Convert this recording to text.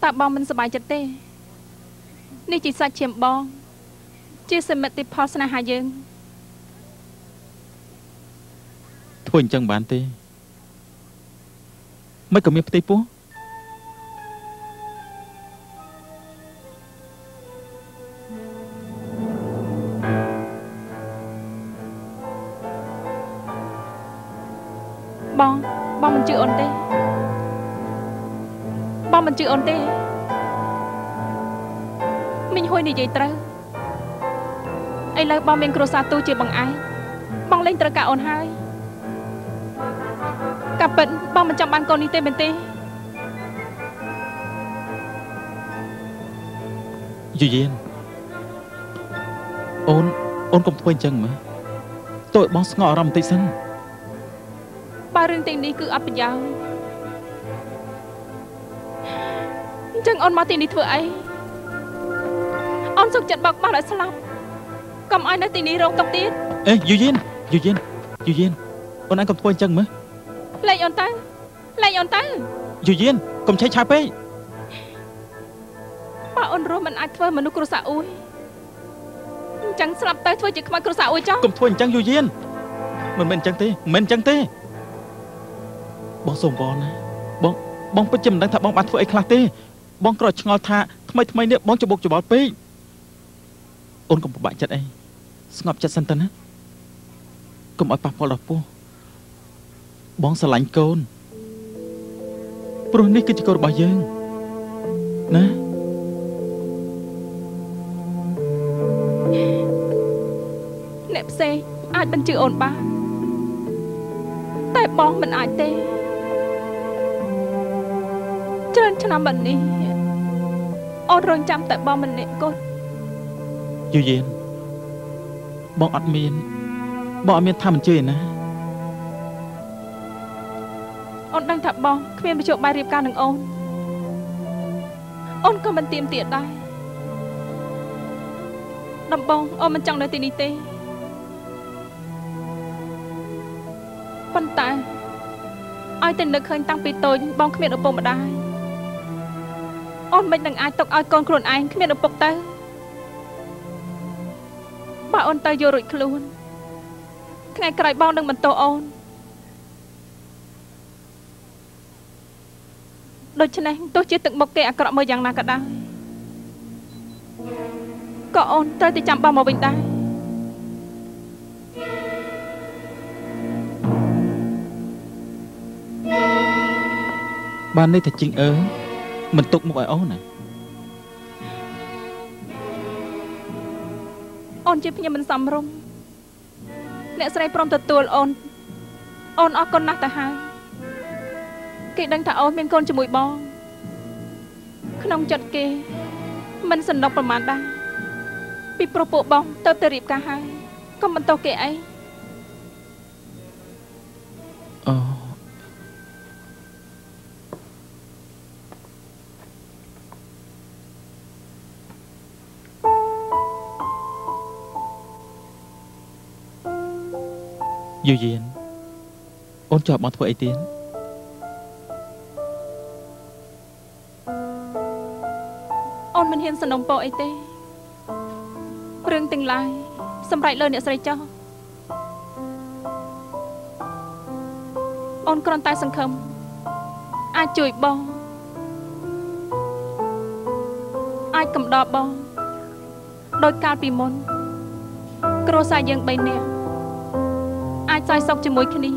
តាបងមិនសប្បាយចិត្តទេនេះជាសាច់ឈាមបងជាសមិទ្ធផលស្នេហាយើងធ្វើអញ្ចឹងបានទេមិនក៏មានផ្ទៃពោះបងមិនជឿអូនទេបងមិនជឿអូនទេមីងហួយនិយាយត្រូវឥឡូវបងមានគ្រួសារទូជាបងឯងបងលេងត្រូវការអូនហើយកាពិតបងមិនចង់បានកូននេះទេមែនទេយូយៀនអូនកុំធ្វើអញ្ចឹងមើលតើឲ្យបងស្ងប់អារម្មណ៍បន្តិចសិនបើរឿងទាំងនេះគឺអត់ប្រយោជន៍អញ្ចឹងអូនមកទីនេះធ្វើអីអូនសុខចិត្តបោកបោះឲ្យស្លាប់កុំឲ្យនៅទីនេះរងទុក្ខទៀតអេយូយៀនអូនឯងកុំធ្វើអញ្ចឹងមើលលេងអូនទៅយូយៀនកុំឆេះឆាប់ពេកបើអូនរស់មិនអាចធ្វើមនុស្សគ្រួសារអ៊ូយអញ្ចឹងស្លាប់ទៅធ្វើជាខ្មោចគ្រួសារអ៊ូយចុះកុំធ្វើអញ្ចឹងយូយៀនមិនមែនអញ្ចឹងទេបងសូមបងណាបងពិតជាមិនដឹងថាបងបានធ្វើអីខ្លះទេបងគ្រាន់ឆ្ងល់ថាថ្មីនេះបងច្បុកច្បល់ពេកអូនកុំពិបាកចិត្តអីស្ងប់ចិត្តសិនទៅណាកុំឲ្យប៉ះពាល់ដល់ពោះបងស្រឡាញ់កូនព្រោះនេះគឺជាកូនរបស់យើងណាអ្នកផ្សេងអាចមិនជឿអូនបានតែបងមិនអាចទេច្រើនឆ្នាំមកនេះអូនរងចាំតែបងម្នាក់គត់យូយៀនបងអត់មានថាមិនជឿណាអូនដឹងថាបងគ្មានបញ្ចុះបាយរៀបការនឹងអូនក៏មិនទៀមទាត់ដែរដំបងអូនមិនចង់នៅទីនេះទេប៉ុន្តែឲ្យតែនឹកឃើញតាំងពីតូចបងគ្មានឪពុកម្ដាយអូនមិននឹងអាចទុកឲ្យកូនខ្លួនឯងគ្មានឪពុកទៅបើអូនទៅយករួចខ្លួនថ្ងៃក្រោយបងនឹងបន្ទោសអូនដូច្នេះទោះជាទឹកមុខគេអាក្រក់មើលយ៉ាងណាក៏ដោយក៏អូនត្រូវតែចាំបងមកវិញដែរបាននេះតែជីងមិនទុកមុខឲ្យអូនណាអូនជាភ្ញៀវមិនសមរម្យអ្នកស្រីព្រមទទួលអូនអរគុណណាស់ទៅហើយគេដឹងថាអូនមានកូនជាមួយបងក្នុងចិត្តគេមិនសនុកប្រមាណដែរពីព្រោះពួកបងទៅរៀបការហើយកុំបន្តគេអីអូយូយៀនអូនចោលបងធ្វើអីទៀតអូនមិនហ៊ានសនំពោអីទេរឿងទាំងឡាយសម្រេចលើអ្នកស្រីចោះអូនគ្រាន់តែសង្ឃឹមអាចជួយបងអាចកំដរបងដោយកាលពីមុនគ្រួសារយើង3នាក់អាចសោយសុខជាមួយគ្នា